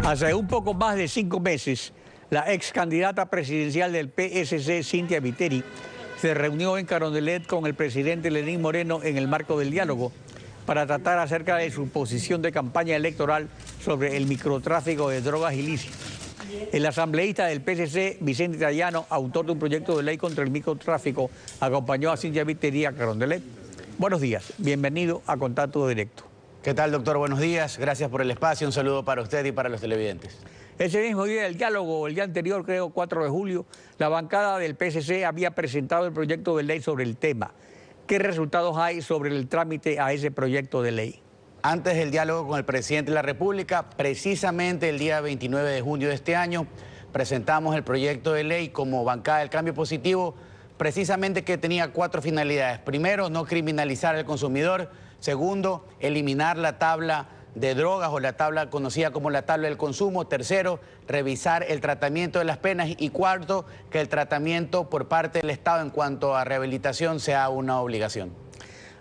Hace un poco más de 5 meses, la ex candidata presidencial del PSC, Cynthia Viteri, se reunió en Carondelet con el presidente Lenín Moreno en el marco del diálogo para tratar acerca de su posición de campaña electoral sobre el microtráfico de drogas ilícitas. El asambleísta del PSC, Vicente Italiano, autor de un proyecto de ley contra el microtráfico, acompañó a Cynthia Viteri a Carondelet. Buenos días, bienvenido a Contacto Directo. ¿Qué tal, doctor? Buenos días, gracias por el espacio, un saludo para usted y para los televidentes. Ese mismo día del diálogo, el día anterior, creo, 4 de julio, la bancada del PSC había presentado el proyecto de ley sobre el tema. ¿Qué resultados hay sobre el trámite a ese proyecto de ley? Antes del diálogo con el presidente de la República, precisamente el día 29 de junio de este año, presentamos el proyecto de ley como bancada del Cambio Positivo, precisamente que tenía 4 finalidades. Primero, no criminalizar al consumidor. Segundo, eliminar la tabla de drogas o la tabla conocida como la tabla del consumo. Tercero, revisar el tratamiento de las penas. Y cuarto, que el tratamiento por parte del Estado en cuanto a rehabilitación sea una obligación.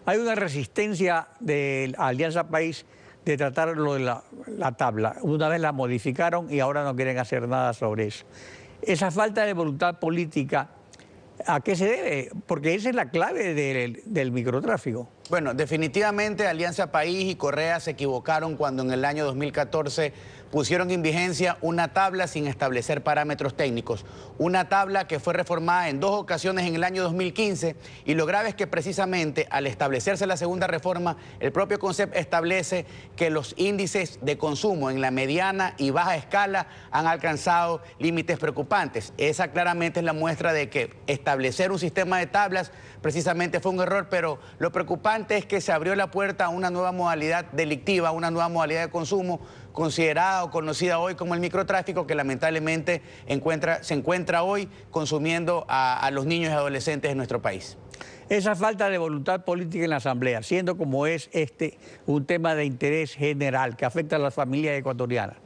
Hay una resistencia de Alianza País de tratar lo de la tabla. Una vez la modificaron y ahora no quieren hacer nada sobre eso. Esa falta de voluntad política, ¿a qué se debe? Porque esa es la clave del microtráfico. Bueno, definitivamente Alianza País y Correa se equivocaron cuando en el año 2014 pusieron en vigencia una tabla sin establecer parámetros técnicos. Una tabla que fue reformada en 2 ocasiones en el año 2015 y lo grave es que precisamente al establecerse la segunda reforma, el propio CONCEP establece que los índices de consumo en la mediana y baja escala han alcanzado límites preocupantes. Esa claramente es la muestra de que establecer un sistema de tablas precisamente fue un error, pero lo preocupante es que se abrió la puerta a una nueva modalidad delictiva, una nueva modalidad de consumo considerada o conocida hoy como el microtráfico, que lamentablemente se encuentra hoy consumiendo a los niños y adolescentes de nuestro país. Esa falta de voluntad política en la Asamblea, siendo como es un tema de interés general que afecta a las familias ecuatorianas,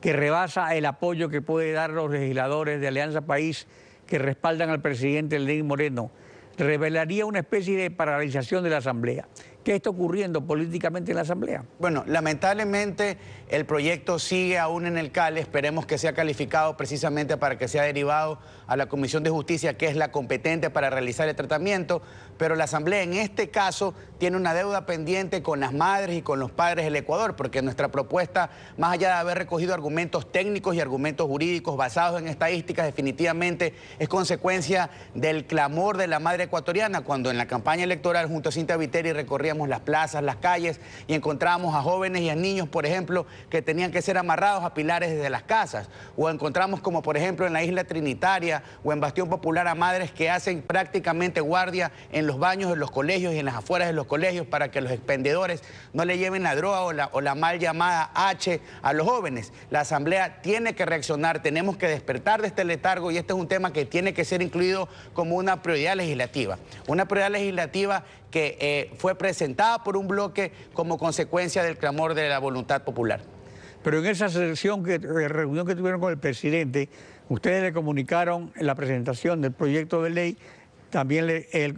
que rebasa el apoyo que puede dar los legisladores de Alianza País que respaldan al presidente Lenín Moreno, revelaría una especie de paralización de la Asamblea. ¿Qué está ocurriendo políticamente en la Asamblea? Bueno, lamentablemente el proyecto sigue aún en el CAL. Esperemos que sea calificado precisamente para que sea derivado a la Comisión de Justicia, que es la competente para realizar el tratamiento. Pero la Asamblea en este caso tiene una deuda pendiente con las madres y con los padres del Ecuador, porque nuestra propuesta, más allá de haber recogido argumentos técnicos y argumentos jurídicos basados en estadísticas, definitivamente es consecuencia del clamor de la madre ecuatoriana, cuando en la campaña electoral junto a Cynthia Viteri recorríamos las plazas, las calles y encontramos a jóvenes y a niños, por ejemplo, que tenían que ser amarrados a pilares desde las casas, o encontramos como por ejemplo en la Isla Trinitaria o en Bastión Popular a madres que hacen prácticamente guardia en los baños de los colegios y en las afueras de los colegios para que los expendedores no le lleven la droga o la mal llamada H a los jóvenes. La Asamblea tiene que reaccionar, tenemos que despertar de este letargo y este es un tema que tiene que ser incluido como una prioridad legislativa. Una prioridad legislativa que fue presentada por un bloque como consecuencia del clamor de la voluntad popular. Pero en esa reunión que tuvieron con el presidente, ustedes le comunicaron la presentación del proyecto de ley, también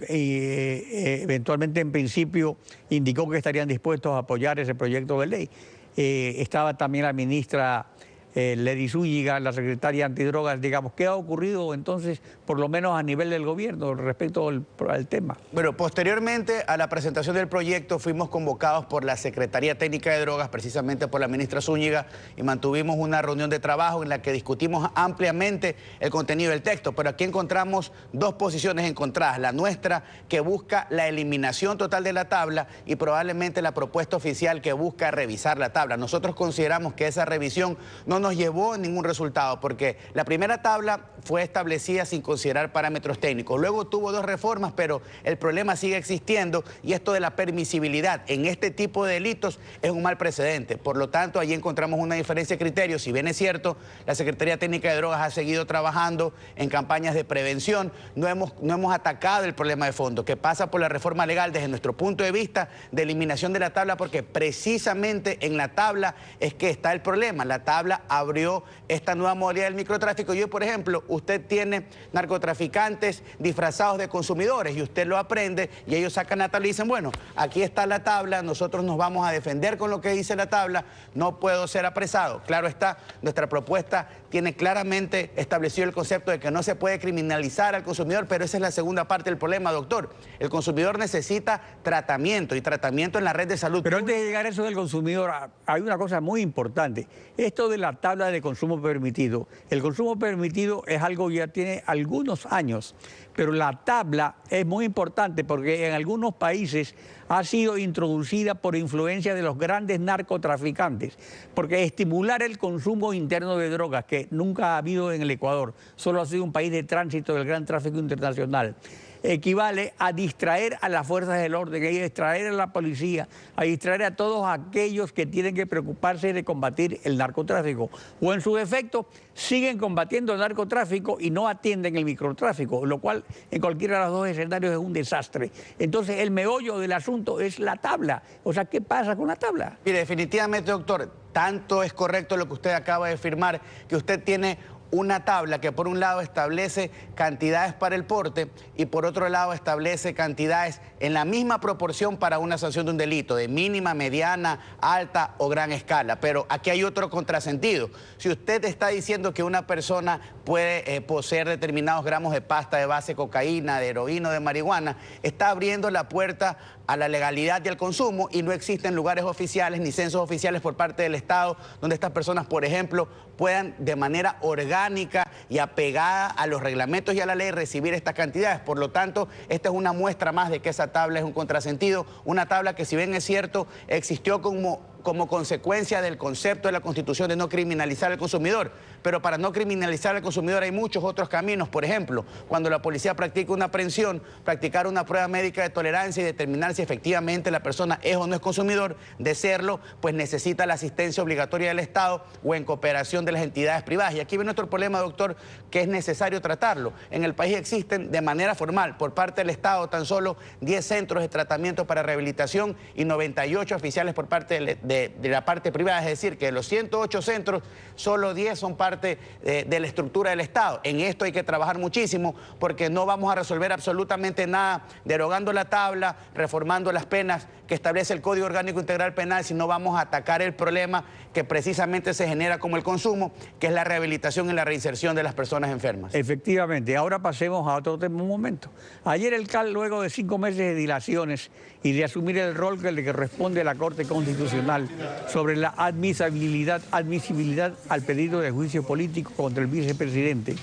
eventualmente en principio indicó que estarían dispuestos a apoyar ese proyecto de ley. Estaba también la ministra Lady Zúñiga, la secretaria antidrogas. Digamos, ¿qué ha ocurrido entonces, por lo menos a nivel del gobierno, respecto al tema? Bueno, posteriormente a la presentación del proyecto fuimos convocados por la Secretaría Técnica de Drogas, precisamente por la ministra Zúñiga, y mantuvimos una reunión de trabajo en la que discutimos ampliamente el contenido del texto, pero aquí encontramos 2 posiciones encontradas, la nuestra que busca la eliminación total de la tabla y probablemente la propuesta oficial que busca revisar la tabla. Nosotros consideramos que esa revisión no nos llevó a ningún resultado, porque la primera tabla fue establecida sin considerar parámetros técnicos. Luego tuvo 2 reformas, pero el problema sigue existiendo y esto de la permisibilidad en este tipo de delitos es un mal precedente. Por lo tanto, allí encontramos una diferencia de criterios. Si bien es cierto, la Secretaría Técnica de Drogas ha seguido trabajando en campañas de prevención, no hemos atacado el problema de fondo, que pasa por la reforma legal desde nuestro punto de vista de eliminación de la tabla, porque precisamente en la tabla es que está el problema. La tabla abrió esta nueva modalidad del microtráfico. Y hoy, por ejemplo, usted tiene narcotraficantes disfrazados de consumidores y usted lo aprende y ellos sacan la tabla y dicen, bueno, aquí está la tabla, nosotros nos vamos a defender con lo que dice la tabla, no puedo ser apresado. Claro está, nuestra propuesta tiene claramente establecido el concepto de que no se puede criminalizar al consumidor, pero esa es la segunda parte del problema, doctor. El consumidor necesita tratamiento y tratamiento en la red de salud. Pero antes de llegar a eso del consumidor, hay una cosa muy importante. Esto de la tabla de consumo permitido. El consumo permitido es algo que ya tiene algunos años, pero la tabla es muy importante porque en algunos países ha sido introducida por influencia de los grandes narcotraficantes, porque estimular el consumo interno de drogas, que nunca ha habido en el Ecuador, solo ha sido un país de tránsito del gran tráfico internacional, equivale a distraer a las fuerzas del orden, a distraer a la policía, a distraer a todos aquellos que tienen que preocuparse de combatir el narcotráfico. O en su defecto, siguen combatiendo el narcotráfico y no atienden el microtráfico, lo cual en cualquiera de los dos escenarios es un desastre. Entonces el meollo del asunto es la tabla. O sea, ¿qué pasa con la tabla? Mire, definitivamente, doctor, tanto es correcto lo que usted acaba de afirmar, que usted tiene una tabla que por un lado establece cantidades para el porte y por otro lado establece cantidades en la misma proporción para una sanción de un delito, de mínima, mediana, alta o gran escala. Pero aquí hay otro contrasentido. Si usted está diciendo que una persona puede poseer determinados gramos de pasta de base cocaína, de heroína o de marihuana, está abriendo la puerta a la legalidad y al consumo y no existen lugares oficiales ni censos oficiales por parte del Estado donde estas personas, por ejemplo, puedan de manera orgánica y apegada a los reglamentos y a la ley recibir estas cantidades. Por lo tanto, esta es una muestra más de que esa tabla es un contrasentido, una tabla que, si bien es cierto, existió como consecuencia del concepto de la Constitución de no criminalizar al consumidor. Pero para no criminalizar al consumidor hay muchos otros caminos. Por ejemplo, cuando la policía practica una aprehensión, practicar una prueba médica de tolerancia y determinar si efectivamente la persona es o no es consumidor. De serlo, pues necesita la asistencia obligatoria del Estado o en cooperación de las entidades privadas. Y aquí viene nuestro problema, doctor, que es necesario tratarlo. En el país existen de manera formal, por parte del Estado, tan solo 10 centros de tratamiento para rehabilitación y 98 oficiales por parte de la parte privada. Es decir, que de los 108 centros, solo 10 son parte de la estructura del Estado. En esto hay que trabajar muchísimo porque no vamos a resolver absolutamente nada derogando la tabla, reformando las penas que establece el Código Orgánico Integral Penal, sino vamos a atacar el problema que precisamente se genera como el consumo, que es la rehabilitación y la reinserción de las personas enfermas. Efectivamente. Ahora pasemos a otro tema un momento. Ayer el CAL, luego de 5 meses de dilaciones y de asumir el rol que le corresponde a la Corte Constitucional sobre la admisibilidad al pedido de juicio político contra el vicepresidente,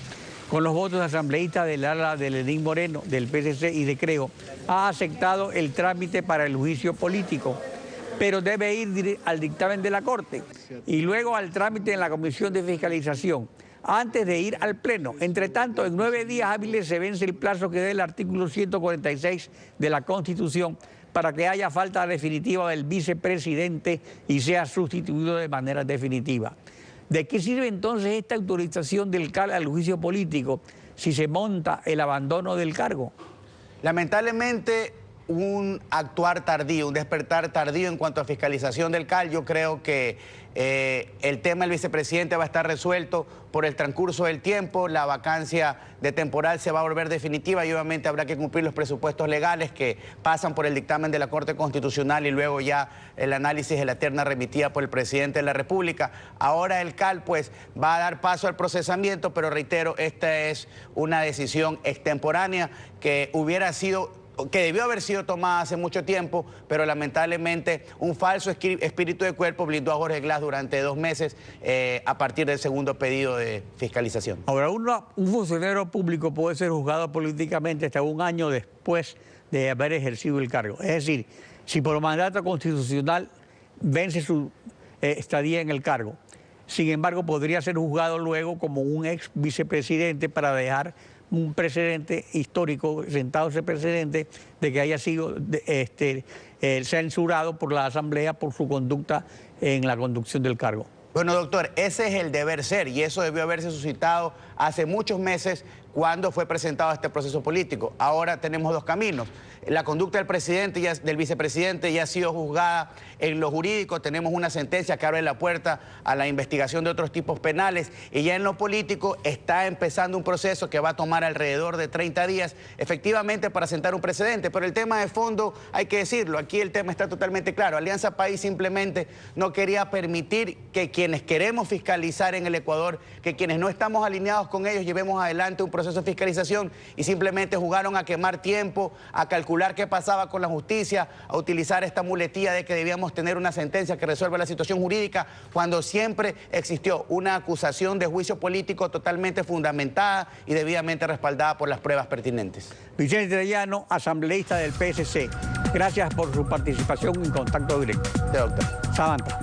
con los votos asambleístas del ala de Lenín Moreno, del PSC y de Creo, ha aceptado el trámite para el juicio político, pero debe ir al dictamen de la Corte y luego al trámite en la Comisión de Fiscalización, antes de ir al Pleno. Entre tanto, en 9 días hábiles se vence el plazo que da el artículo 146 de la Constitución para que haya falta definitiva del vicepresidente y sea sustituido de manera definitiva. ¿De qué sirve entonces esta autorización del CAL al juicio político si se monta el abandono del cargo? Lamentablemente, un actuar tardío, un despertar tardío en cuanto a fiscalización del CAL. Yo creo que el tema del vicepresidente va a estar resuelto por el transcurso del tiempo. La vacancia de temporal se va a volver definitiva y obviamente habrá que cumplir los presupuestos legales que pasan por el dictamen de la Corte Constitucional y luego ya el análisis de la terna remitida por el presidente de la República. Ahora el CAL pues va a dar paso al procesamiento, pero reitero, esta es una decisión extemporánea que debió haber sido tomada hace mucho tiempo, pero lamentablemente un falso espíritu de cuerpo blindó a Jorge Glass durante 2 meses a partir del segundo pedido de fiscalización. Ahora, un funcionario público puede ser juzgado políticamente hasta 1 año después de haber ejercido el cargo. Es decir, si por mandato constitucional vence su estadía en el cargo. Sin embargo, podría ser juzgado luego como un ex vicepresidente para dejar un precedente histórico, sentado ese precedente de que haya sido censurado por la Asamblea por su conducta en la conducción del cargo. Bueno, doctor, ese es el deber ser y eso debió haberse suscitado hace muchos meses cuando fue presentado este proceso político. Ahora tenemos dos caminos. La conducta del presidente y del vicepresidente ya ha sido juzgada en lo jurídico. Tenemos una sentencia que abre la puerta a la investigación de otros tipos penales. Y ya en lo político está empezando un proceso que va a tomar alrededor de 30 días, efectivamente, para sentar un precedente. Pero el tema de fondo, hay que decirlo, aquí el tema está totalmente claro. Alianza País simplemente no quería permitir que quienes queremos fiscalizar en el Ecuador, que quienes no estamos alineados con ellos, llevemos adelante un proceso de fiscalización, y simplemente jugaron a quemar tiempo, a calcular qué pasaba con la justicia, a utilizar esta muletilla de que debíamos tener una sentencia que resuelva la situación jurídica, cuando siempre existió una acusación de juicio político totalmente fundamentada y debidamente respaldada por las pruebas pertinentes. Vicente Trellano, asambleísta del PSC, gracias por su participación en Contacto Directo. Doctor. Samantha.